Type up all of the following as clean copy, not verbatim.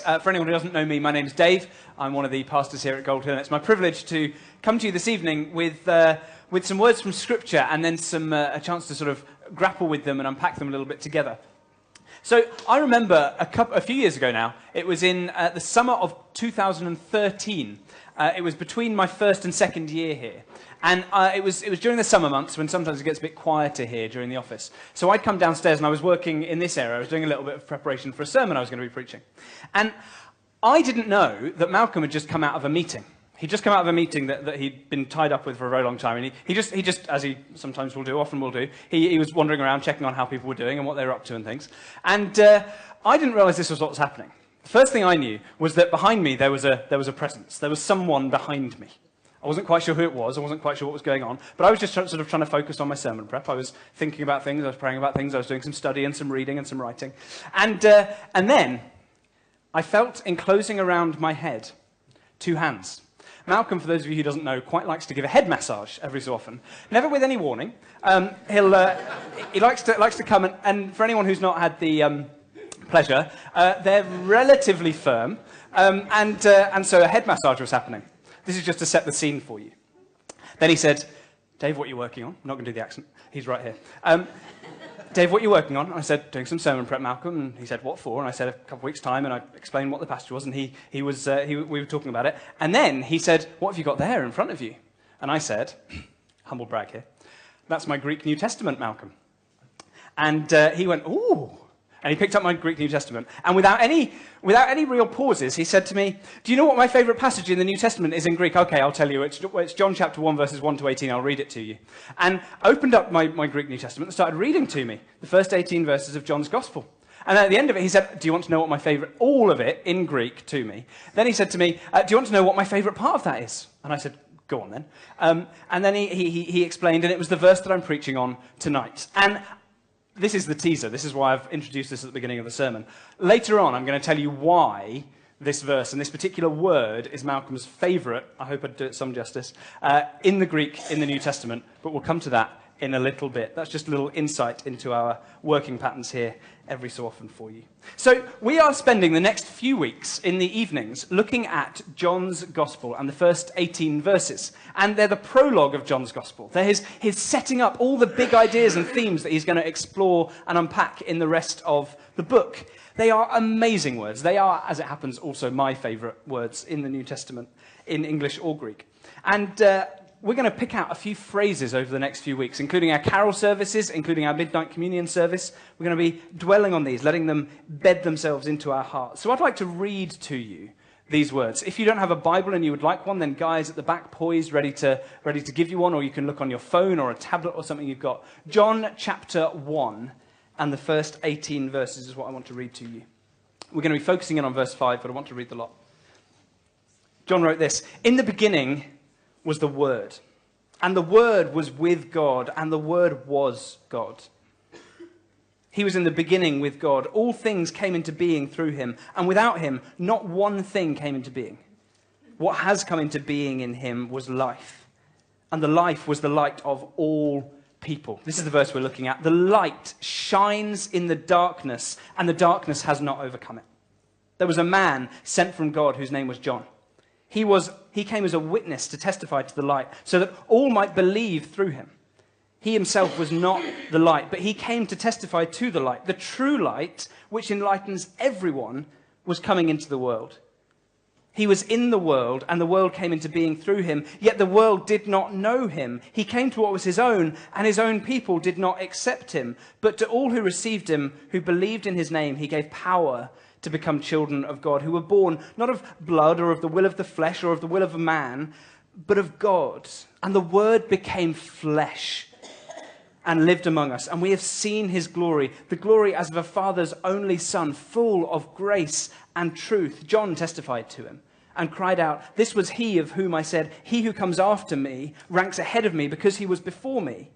For anyone who doesn't know me, my name's Dave. I'm one of the pastors here at Gold Hill, and it's my privilege to come to you this evening with some words from Scripture and then a chance to sort of grapple with them and unpack them a little bit together. So I remember a few years ago now, it was in the summer of 2013. It was between my first and second year here. And it was during the summer months when sometimes it gets a bit quieter here during the office. So I'd come downstairs and I was working in this area. I was doing a little bit of preparation for a sermon I was going to be preaching. And I didn't know that Malcolm had just come out of a meeting. He'd just come out of a meeting that he'd been tied up with for a very long time. And he just, as he sometimes will do, often will do, he was wandering around checking on how people were doing and what they were up to and things. And I didn't realize this was what was happening. The first thing I knew was that behind me there was a presence. There was someone behind me. I wasn't quite sure who it was. I wasn't quite sure what was going on. But I was just sort of trying to focus on my sermon prep. I was thinking about things. I was praying about things. I was doing some study and some reading and some writing. And then I felt enclosing around my head two hands. Malcolm, for those of you who doesn't know, quite likes to give a head massage every so often. Never with any warning. He likes to come and for anyone who's not had the pleasure, they're relatively firm. And so a head massage was happening. This is just to set the scene for you. Then he said, Dave, what are you working on? I'm not going to do the accent. He's right here. Dave, what are you working on? And I said, doing some sermon prep, Malcolm. And he said, what for? And I said, a couple of weeks' time. And I explained what the passage was. And we were talking about it. And then he said, what have you got there in front of you? And I said, humble brag here, that's my Greek New Testament, Malcolm. And he went, ooh. And he picked up my Greek New Testament. And without any real pauses, he said to me, do you know what my favourite passage in the New Testament is in Greek? Okay, I'll tell you. It's John chapter 1, verses 1 to 18. I'll read it to you. And opened up my Greek New Testament and started reading to me the first 18 verses of John's Gospel. And at the end of it, he said, do you want to know what my favourite, all of it in Greek to me. Then he said to me, do you want to know what my favourite part of that is? And I said, go on then. And then he explained, and it was the verse that I'm preaching on tonight. And this is the teaser. This is why I've introduced this at the beginning of the sermon. Later on, I'm going to tell you why this verse and this particular word is Malcolm's favourite, I hope I do it some justice, in the Greek in the New Testament, but we'll come to that in a little bit. That's just a little insight into our working patterns here every so often for you. So we are spending the next few weeks in the evenings looking at John's Gospel and the first 18 verses. And they're the prologue of John's Gospel. They're his setting up all the big ideas and themes that he's going to explore and unpack in the rest of the book. They are amazing words. They are, as it happens, also my favourite words in the New Testament, in English or Greek. And we're going to pick out a few phrases over the next few weeks, including our carol services, including our midnight communion service. We're going to be dwelling on these, letting them bed themselves into our hearts. So I'd like to read to you these words. If you don't have a Bible and you would like one, then guys at the back poised, ready to give you one, or you can look on your phone or a tablet or something you've got. John chapter 1 and the first 18 verses is what I want to read to you. We're going to be focusing in on verse 5, but I want to read the lot. John wrote this, in the beginning was the Word, and the Word was with God, and the Word was God. He was in the beginning with God. All things came into being through him, and without him, not one thing came into being. What has come into being in him was life, and the life was the light of all people. This is the verse we're looking at. The light shines in the darkness, and the darkness has not overcome it. There was a man sent from God whose name was John. He came as a witness to testify to the light, so that all might believe through him. He himself was not the light, but he came to testify to the light. The true light, which enlightens everyone, was coming into the world. He was in the world, and the world came into being through him, yet the world did not know him. He came to what was his own, and his own people did not accept him. But to all who received him, who believed in his name, he gave power to become children of God, who were born not of blood or of the will of the flesh or of the will of a man, but of God. And the Word became flesh and lived among us. And we have seen his glory, the glory as of a Father's only Son, full of grace and truth. John testified to him and cried out, this was he of whom I said, he who comes after me ranks ahead of me because he was before me.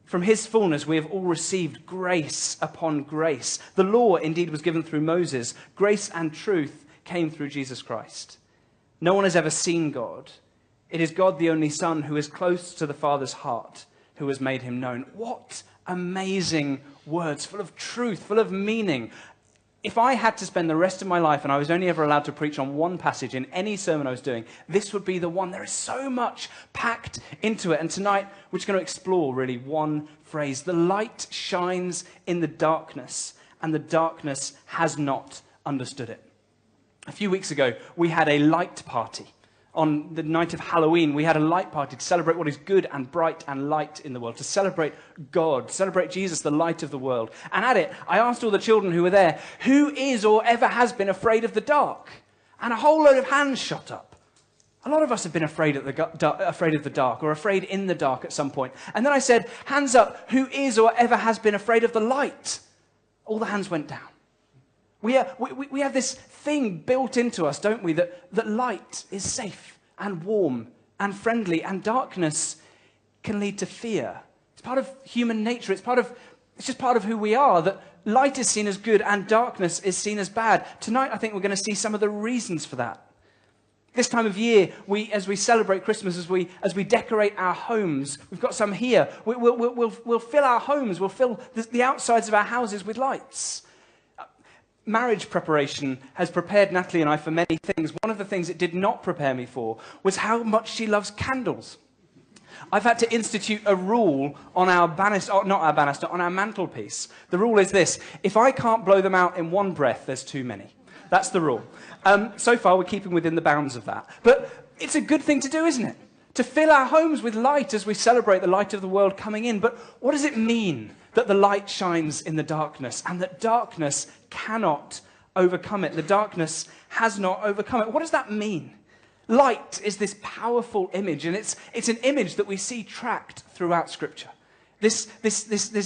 From his fullness we have all received grace upon grace. The law indeed was given through Moses. Grace and truth came through Jesus Christ. No one has ever seen God. It is God, the only Son, who is close to the Father's heart, who has made him known. What amazing words, full of truth, full of meaning. If I had to spend the rest of my life and I was only ever allowed to preach on one passage in any sermon I was doing, this would be the one. There is so much packed into it. And tonight, we're just going to explore really one phrase. The light shines in the darkness, and the darkness has not understood it. A few weeks ago, we had a light party. On the night of Halloween, we had a light party to celebrate what is good and bright and light in the world, to celebrate God, celebrate Jesus, the light of the world. And at it, I asked all the children who were there, who is or ever has been afraid of the dark? And a whole load of hands shot up. A lot of us have been afraid of the dark, or afraid in the dark at some point. And then I said, hands up, who is or ever has been afraid of the light? All the hands went down. We have this thing built into us, don't we, that light is safe and warm and friendly, and darkness can lead to fear. It's part of human nature. It's just part of who we are, that light is seen as good and darkness is seen as bad. Tonight, I think we're going to see some of the reasons for that. This time of year, as we celebrate Christmas, as we decorate our homes, we've got some here. We'll fill our homes, we'll fill the outsides of our houses with lights. Marriage preparation has prepared Natalie and I for many things. One of the things it did not prepare me for was how much she loves candles. I've had to institute a rule on our on our mantelpiece. The rule is this: if I can't blow them out in one breath, there's too many. That's the rule. So far, we're keeping within the bounds of that. But it's a good thing to do, isn't it? To fill our homes with light as we celebrate the light of the world coming in. But what does it mean that the light shines in the darkness, and that darkness cannot overcome it? The darkness has not overcome it. What does that mean? Light is this powerful image, and it's an image that we see tracked throughout Scripture. This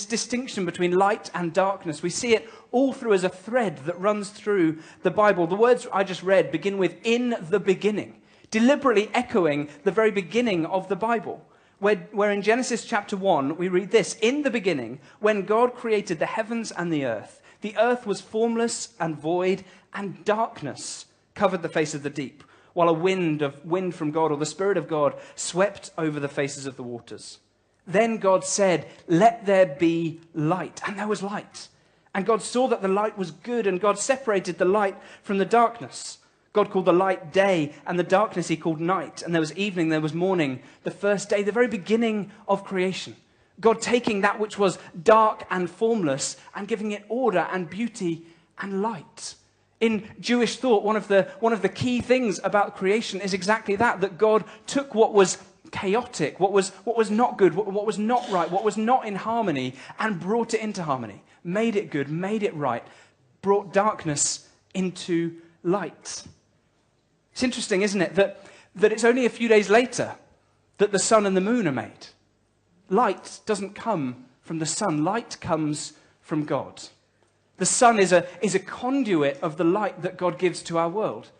distinction between light and darkness, we see it all through as a thread that runs through the Bible. The words I just read begin with "in the beginning," deliberately echoing the very beginning of the Bible. Where in Genesis chapter 1, we read this: "In the beginning, when God created the heavens and the earth was formless and void, and darkness covered the face of the deep, while a wind from God, or the Spirit of God, swept over the faces of the waters. Then God said, 'Let there be light.' And there was light. And God saw that the light was good, and God separated the light from the darkness. God called the light day, and the darkness he called night. And there was evening, there was morning, the first day," the very beginning of creation. God taking that which was dark and formless and giving it order and beauty and light. In Jewish thought, one of the key things about creation is exactly that God took what was chaotic, what was not good, what was not right, what was not in harmony, and brought it into harmony, made it good, made it right, brought darkness into light. It's interesting, isn't it, that it's only a few days later that the sun and the moon are made. Light doesn't come from the sun. Light comes from God. The sun is a conduit of the light that God gives to our world.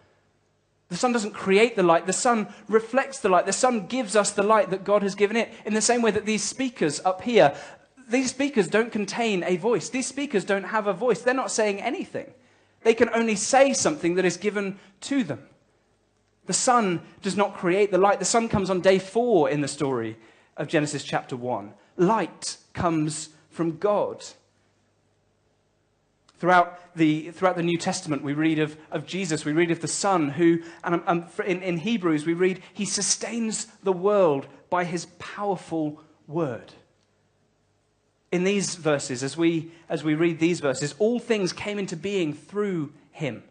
The sun doesn't create the light. The sun reflects the light. The sun gives us the light that God has given it, in the same way that these speakers up here, these speakers don't contain a voice. These speakers don't have a voice. They're not saying anything. They can only say something that is given to them. The sun does not create the light. The sun comes on day 4 in the story of Genesis chapter 1. Light comes from God. Throughout the New Testament, we read of Jesus, we read of the Son who, and in Hebrews, we read, he sustains the world by his powerful word. In these verses, as we read these verses, all things came into being through him.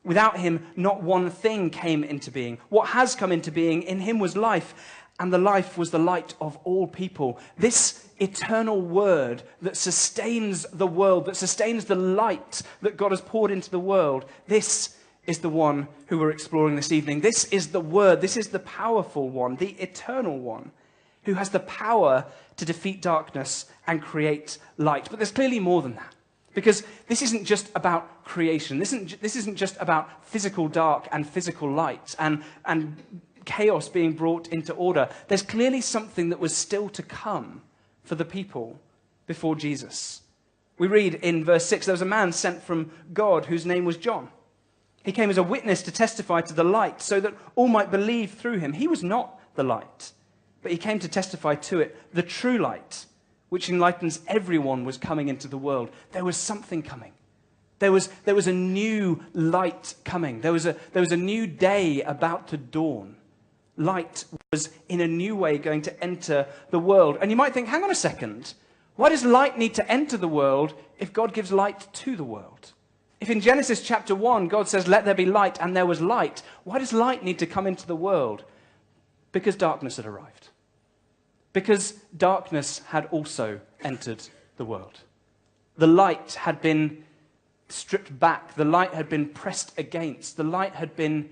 Without him, not one thing came into being. What has come into being, in him was life, and the life was the light of all people. This eternal word that sustains the world, that sustains the light that God has poured into the world, this is the one who we're exploring this evening. This is the word, this is the powerful one, the eternal one, who has the power to defeat darkness and create light. But there's clearly more than that. Because this isn't just about creation. This isn't just about physical dark and physical light and chaos being brought into order. There's clearly something that was still to come for the people before Jesus. We read in verse 6, there was a man sent from God whose name was John. He came as a witness to testify to the light so that all might believe through him. He was not the light, but he came to testify to it, the true light, which enlightens everyone, was coming into the world. There was something coming. There was a new light coming. There was a new day about to dawn. Light was in a new way going to enter the world. And you might think, hang on a second. Why does light need to enter the world if God gives light to the world? If in Genesis chapter 1, God says, let there be light, and there was light, why does light need to come into the world? Because darkness had arrived. Because darkness had also entered the world. The light had been stripped back. The light had been pressed against. The light had been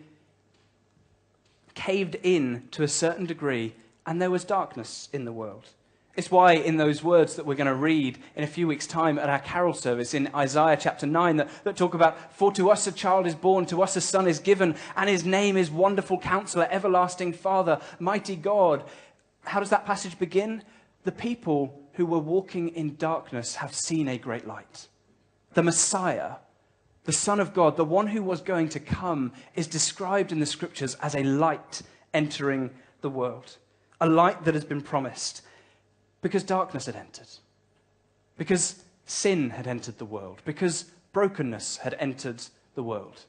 caved in to a certain degree, and there was darkness in the world. It's why in those words that we're going to read in a few weeks' time at our carol service in Isaiah chapter 9 that talk about, for to us a child is born, to us a son is given, and his name is Wonderful Counselor, Everlasting Father, Mighty God. How does that passage begin? The people who were walking in darkness have seen a great light. The Messiah, the Son of God, the one who was going to come, is described in the scriptures as a light entering the world. A light that has been promised. Because darkness had entered. Because sin had entered the world. Because brokenness had entered the world.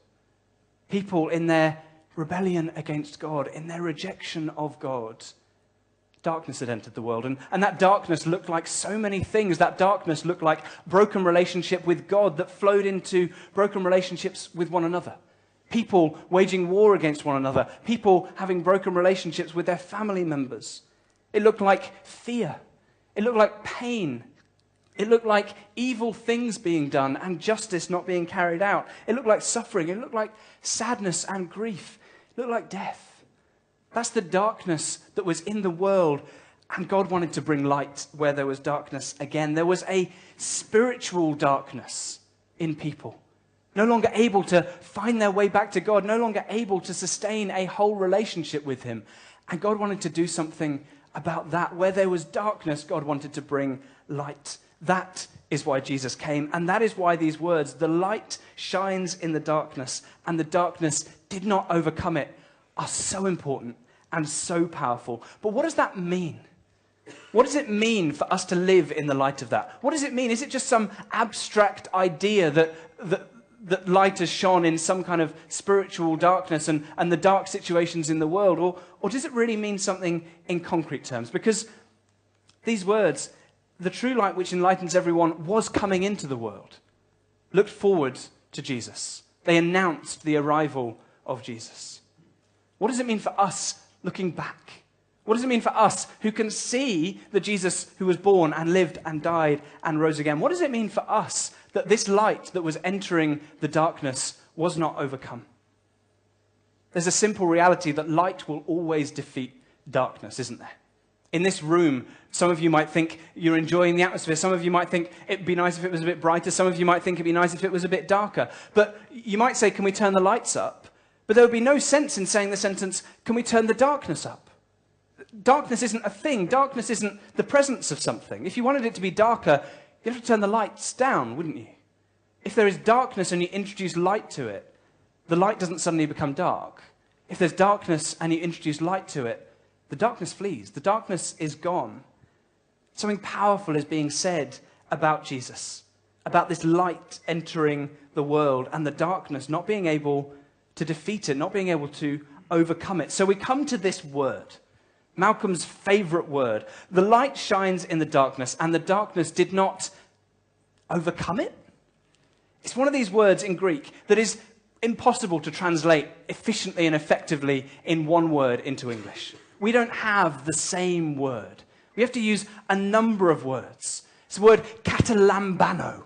People in their rebellion against God, in their rejection of God, darkness had entered the world. And that darkness looked like so many things. That darkness looked like broken relationship with God that flowed into broken relationships with one another. People waging war against one another. People having broken relationships with their family members. It looked like fear. It looked like pain. It looked like evil things being done and justice not being carried out. It looked like suffering. It looked like sadness and grief. It looked like death. That's the darkness that was in the world, and God wanted to bring light where there was darkness again. There was a spiritual darkness in people, no longer able to find their way back to God, no longer able to sustain a whole relationship with him. And God wanted to do something about that. Where there was darkness, God wanted to bring light. That is why Jesus came, and that is why these words, the light shines in the darkness, and the darkness did not overcome it, are so important and so powerful. But what does that mean? What does it mean for us to live in the light of that? What does it mean? Is it just some abstract idea that light has shone in some kind of spiritual darkness and the dark situations in the world? Or does it really mean something in concrete terms? Because these words, the true light which enlightens everyone, was coming into the world, looked forward to Jesus. They announced the arrival of Jesus. What does it mean for us looking back? What does it mean for us who can see the Jesus who was born and lived and died and rose again? What does it mean for us that this light that was entering the darkness was not overcome? There's a simple reality that light will always defeat darkness, isn't there? In this room, some of you might think you're enjoying the atmosphere. Some of you might think it'd be nice if it was a bit brighter. Some of you might think it'd be nice if it was a bit darker. But you might say, can we turn the lights up? But there would be no sense in saying the sentence, can we turn the darkness up? Darkness isn't a thing. Darkness isn't the presence of something. If you wanted it to be darker, you'd have to turn the lights down, wouldn't you? If there is darkness and you introduce light to it, the light doesn't suddenly become dark. If there's darkness and you introduce light to it, the darkness flees. The darkness is gone. Something powerful is being said about Jesus, about this light entering the world and the darkness not being able to defeat it, not being able to overcome it. So we come to this word, Malcolm's favorite word. The light shines in the darkness, and the darkness did not overcome it. It's one of these words in Greek that is impossible to translate efficiently and effectively in one word into English. We don't have the same word. We have to use a number of words. It's the word katalambano.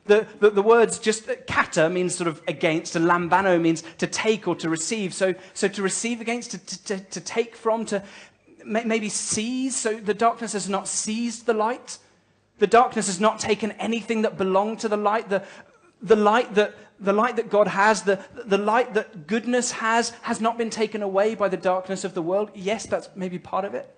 The words just, kata means sort of against, and lambano means to take or to receive. So to receive against, to take from, to maybe seize. So the darkness has not seized the light. The darkness has not taken anything that belonged to the light. The light that God has, the light that goodness has not been taken away by the darkness of the world. Yes, that's maybe part of it.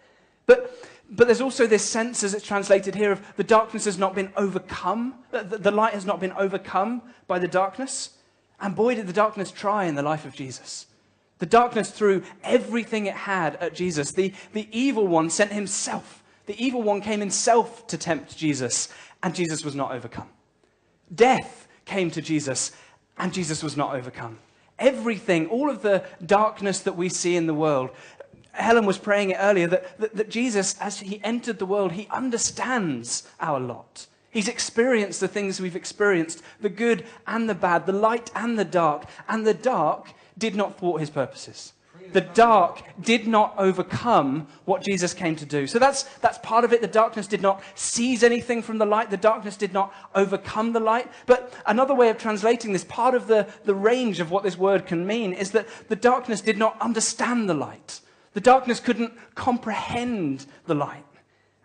But there's also this sense, as it's translated here, of the darkness has not been overcome. The light has not been overcome by the darkness. And boy, did the darkness try in the life of Jesus. The darkness threw everything it had at Jesus. The evil one sent himself. The evil one came himself to tempt Jesus, and Jesus was not overcome. Death came to Jesus, and Jesus was not overcome. Everything, all of the darkness that we see in the world. Helen was praying it earlier, that Jesus, as he entered the world, he understands our lot. He's experienced the things we've experienced, the good and the bad, the light and the dark. And the dark did not thwart his purposes. The dark did not overcome what Jesus came to do. So that's part of it. The darkness did not seize anything from the light. The darkness did not overcome the light. But another way of translating this, part of the range of what this word can mean, is that the darkness did not understand the light. The darkness couldn't comprehend the light.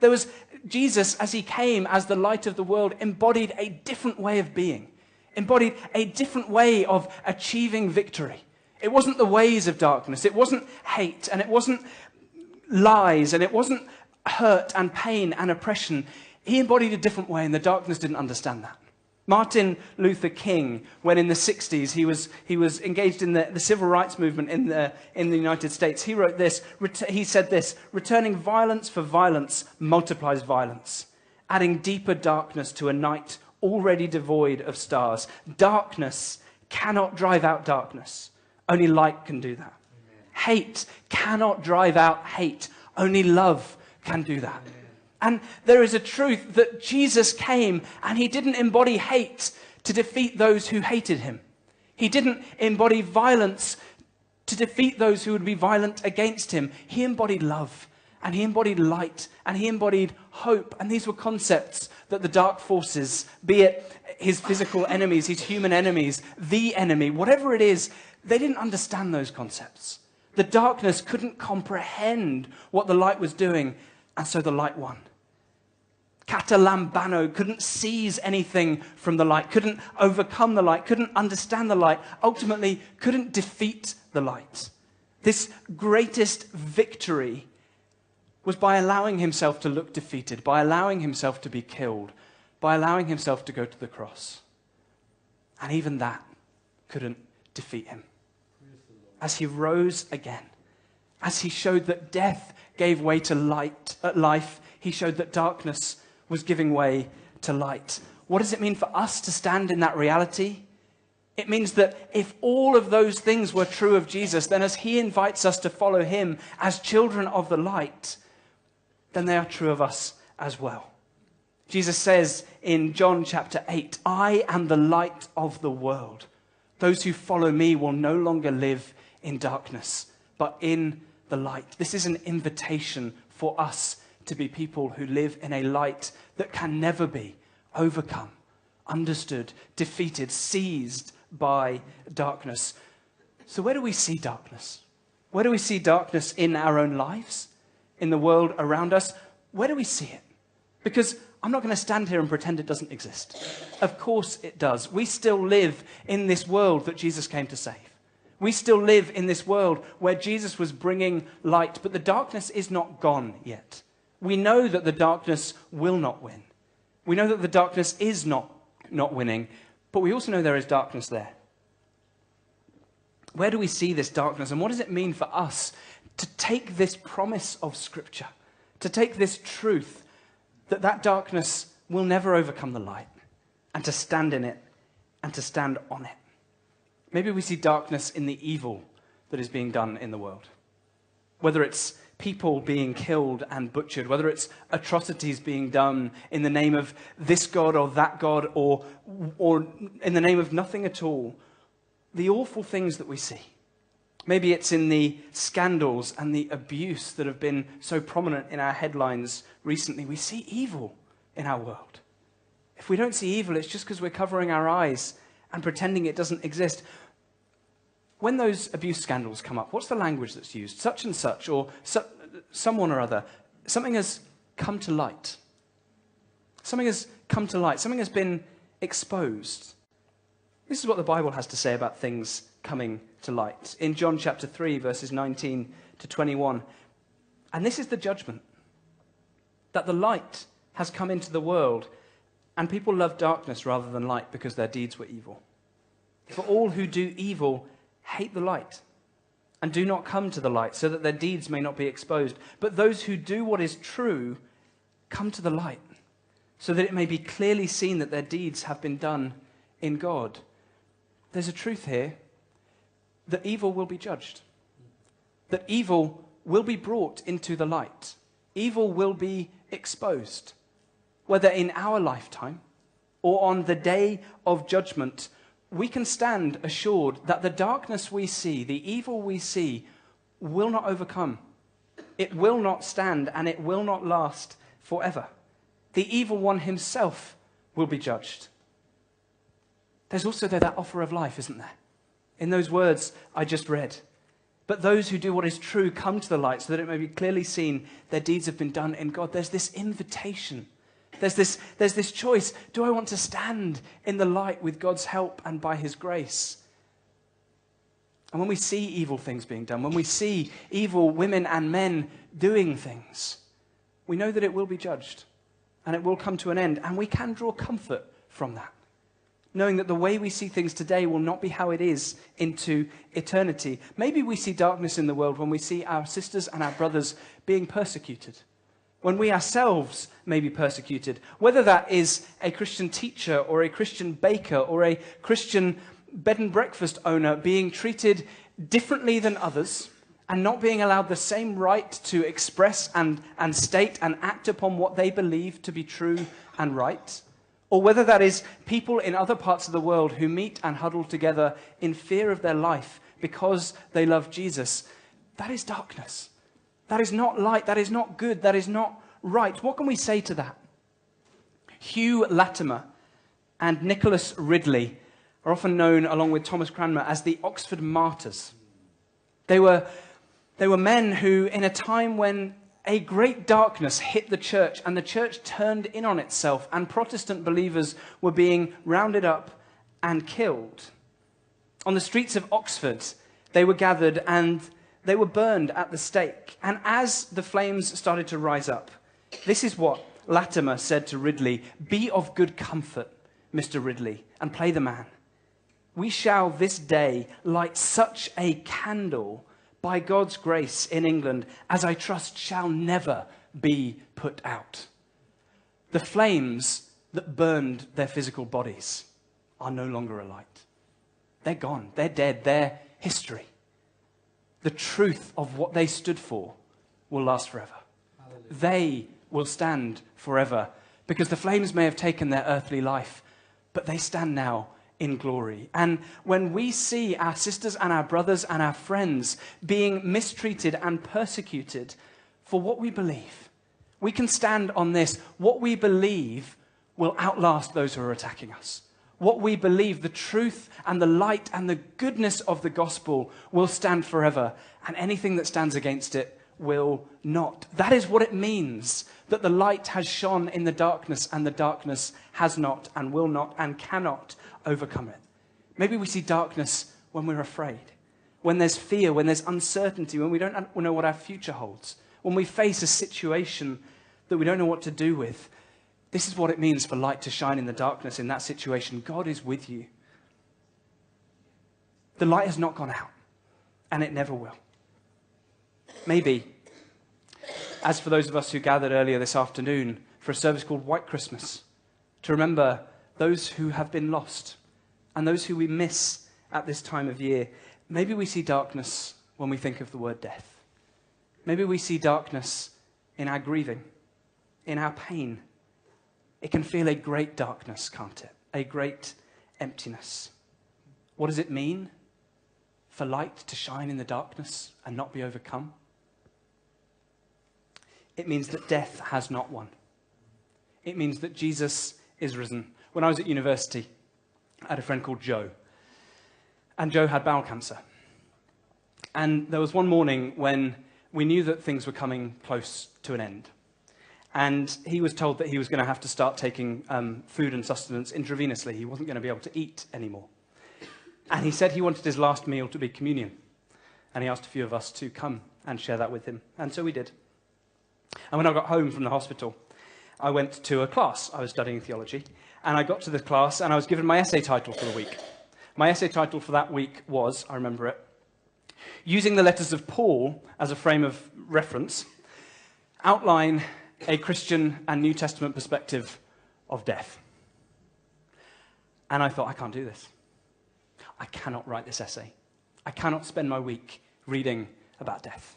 There was Jesus, as he came as the light of the world, embodied a different way of being, embodied a different way of achieving victory. It wasn't the ways of darkness. It wasn't hate, and it wasn't lies, and it wasn't hurt and pain and oppression. He embodied a different way, and the darkness didn't understand that. Martin Luther King, when in the 60s he was engaged in the civil rights movement in the United States, he wrote this, he said this: "Returning violence for violence multiplies violence, adding deeper darkness to a night already devoid of stars. Darkness cannot drive out darkness. Only light can do that. Amen. Hate cannot drive out hate. Only love can do that." Amen. And there is a truth that Jesus came and he didn't embody hate to defeat those who hated him. He didn't embody violence to defeat those who would be violent against him. He embodied love, and he embodied light, and he embodied hope. And these were concepts that the dark forces, be it his physical enemies, his human enemies, the enemy, whatever it is, they didn't understand those concepts. The darkness couldn't comprehend what the light was doing, and so the light won. Catalambano couldn't seize anything from the light, couldn't overcome the light, couldn't understand the light, ultimately couldn't defeat the light. This greatest victory was by allowing himself to look defeated, by allowing himself to be killed, by allowing himself to go to the cross. And even that couldn't defeat him. As he rose again, as he showed that death gave way to life, he showed that darkness was giving way to light. What does it mean for us to stand in that reality? It means that if all of those things were true of Jesus, then as he invites us to follow him as children of the light, then they are true of us as well. Jesus says in John chapter 8, "I am the light of the world. Those who follow me will no longer live in darkness, but in the light." This is an invitation for us to be people who live in a light that can never be overcome, understood, defeated, seized by darkness. So where do we see darkness? Where do we see darkness in our own lives, in the world around us? Where do we see it? Because I'm not going to stand here and pretend it doesn't exist. Of course it does. We still live in this world that Jesus came to save. We still live in this world where Jesus was bringing light, but the darkness is not gone yet. We know that the darkness will not win. We know that the darkness is not winning, but we also know there is darkness there. Where do we see this darkness, and what does it mean for us to take this promise of Scripture, to take this truth that darkness will never overcome the light, and to stand in it and to stand on it? Maybe we see darkness in the evil that is being done in the world. Whether it's people being killed and butchered, whether it's atrocities being done in the name of this God or that God, or in the name of nothing at all. The awful things that we see. Maybe it's in the scandals and the abuse that have been so prominent in our headlines recently. We see evil in our world. If we don't see evil, it's just because we're covering our eyes and pretending it doesn't exist. When those abuse scandals come up, what's the language that's used? Such and such, or someone or other. Something has come to light. Something has come to light. Something has been exposed. This is what the Bible has to say about things coming to light. In John chapter 3, verses 19 to 21. And this is the judgment. That the light has come into the world, and people love darkness rather than light because their deeds were evil. For all who do evil hate the light and do not come to the light, so that their deeds may not be exposed. But those who do what is true come to the light, so that it may be clearly seen that their deeds have been done in God, there's a truth here that evil will be judged, that evil will be brought into the light. Evil will be exposed, whether in our lifetime or on the day of judgment. We can stand assured that the darkness we see, the evil we see, will not overcome. It will not stand, and it will not last forever. The evil one himself will be judged. There's also that offer of life, isn't there? In those words I just read. But those who do what is true come to the light so that it may be clearly seen their deeds have been done in God. There's this invitation. There's this choice. Do I want to stand in the light with God's help and by his grace? And when we see evil things being done, when we see evil women and men doing things, we know that it will be judged and it will come to an end. And we can draw comfort from that, knowing that the way we see things today will not be how it is into eternity. Maybe we see darkness in the world when we see our sisters and our brothers being persecuted, when we ourselves may be persecuted, whether that is a Christian teacher or a Christian baker or a Christian bed and breakfast owner being treated differently than others and not being allowed the same right to express and state and act upon what they believe to be true and right. Or whether that is people in other parts of the world who meet and huddle together in fear of their life because they love Jesus. That is darkness. That is not light. That is not good. That is not right. What can we say to that? Hugh Latimer and Nicholas Ridley are often known, along with Thomas Cranmer, as the Oxford Martyrs. They were men who, in a time when a great darkness hit the church and the church turned in on itself and Protestant believers were being rounded up and killed. On the streets of Oxford, they were gathered and they were burned at the stake. And as the flames started to rise up, this is what Latimer said to Ridley: "Be of good comfort, Mr. Ridley, and play the man. We shall this day light such a candle by God's grace in England, as I trust shall never be put out." The flames that burned their physical bodies are no longer alight. They're gone. They're dead. They're history. The truth of what they stood for will last forever. Hallelujah. They will stand forever, because the flames may have taken their earthly life, but they stand now in glory. And when we see our sisters and our brothers and our friends being mistreated and persecuted for what we believe, we can stand on this. What we believe will outlast those who are attacking us. What we believe, the truth and the light and the goodness of the gospel, will stand forever, and anything that stands against it will not. That is what it means that the light has shone in the darkness, and the darkness has not and will not and cannot overcome it. Maybe we see darkness when we're afraid, when there's fear, when there's uncertainty, when we don't know what our future holds, when we face a situation that we don't know what to do with. This is what it means for light to shine in the darkness. In that situation, God is with you. The light has not gone out, and it never will. Maybe, as for those of us who gathered earlier this afternoon for a service called White Christmas, to remember those who have been lost and those who we miss at this time of year, maybe we see darkness when we think of the word death. Maybe we see darkness in our grieving, in our pain. It can feel a great darkness, can't it? A great emptiness. What does it mean for light to shine in the darkness and not be overcome? It means that death has not won. It means that Jesus is risen. When I was at university, I had a friend called Joe. And Joe had bowel cancer. And there was one morning when we knew that things were coming close to an end. And he was told that he was going to have to start taking food and sustenance intravenously. He wasn't going to be able to eat anymore. And he said he wanted his last meal to be communion. And he asked a few of us to come and share that with him. And so we did. And when I got home from the hospital, I went to a class. I was studying theology. And I got to the class and I was given my essay title for the week. My essay title for that week was, I remember it, "Using the letters of Paul as a frame of reference, outline a Christian and New Testament perspective of death." And I thought, I can't do this. I cannot write this essay. I cannot spend my week reading about death,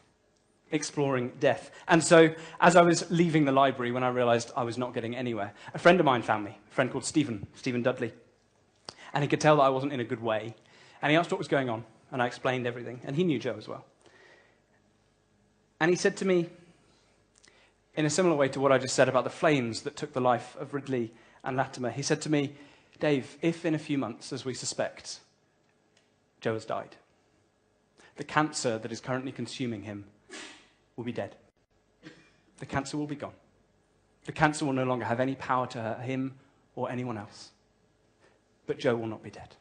exploring death. And so, as I was leaving the library, when I realized I was not getting anywhere, a friend of mine found me, a friend called Stephen Dudley. And he could tell that I wasn't in a good way. And he asked what was going on, and I explained everything. And he knew Joe as well. And he said to me, in a similar way to what I just said about the flames that took the life of Ridley and Latimer, he said to me, Dave, if in a few months, as we suspect, Joe has died, the cancer that is currently consuming him will be dead. The cancer will be gone. The cancer will no longer have any power to hurt him or anyone else. But Joe will not be dead.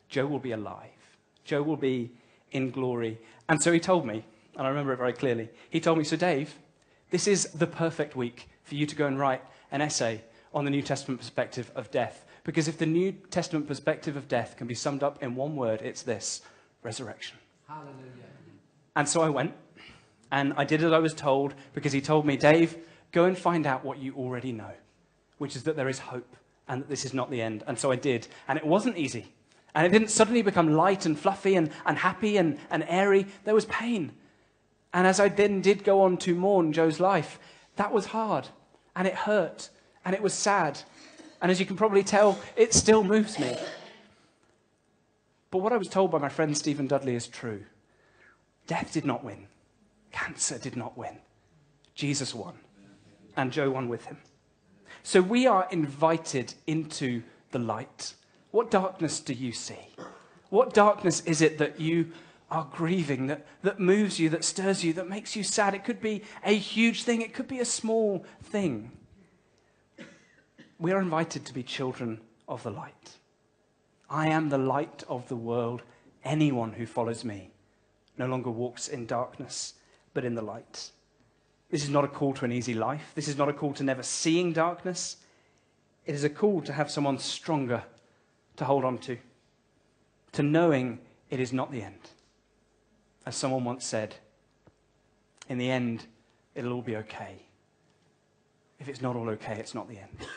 Joe will be alive. Joe will be in glory. And so he told me, and I remember it very clearly, he told me, so Dave, this is the perfect week for you to go and write an essay on the New Testament perspective of death. Because if the New Testament perspective of death can be summed up in one word, it's this: resurrection. Hallelujah. And so I went, and I did as I was told, because he told me, Dave, go and find out what you already know, which is that there is hope and that this is not the end. And so I did. And it wasn't easy. And it didn't suddenly become light and fluffy and happy and airy. There was pain. And as I then did go on to mourn Joe's life, that was hard, and it hurt, and it was sad. And as you can probably tell, it still moves me. But what I was told by my friend Stephen Dudley is true. Death did not win. Cancer did not win. Jesus won, and Joe won with him. So we are invited into the light. What darkness do you see? What darkness is it that you are grieving, that moves you, that stirs you, that makes you sad? It could be a huge thing. It could be a small thing. We are invited to be children of the light. I am the light of the world. Anyone who follows me no longer walks in darkness, but in the light. This is not a call to an easy life. This is not a call to never seeing darkness. It is a call to have someone stronger to hold on to knowing it is not the end. As someone once said, in the end, it'll all be okay. If it's not all okay, it's not the end.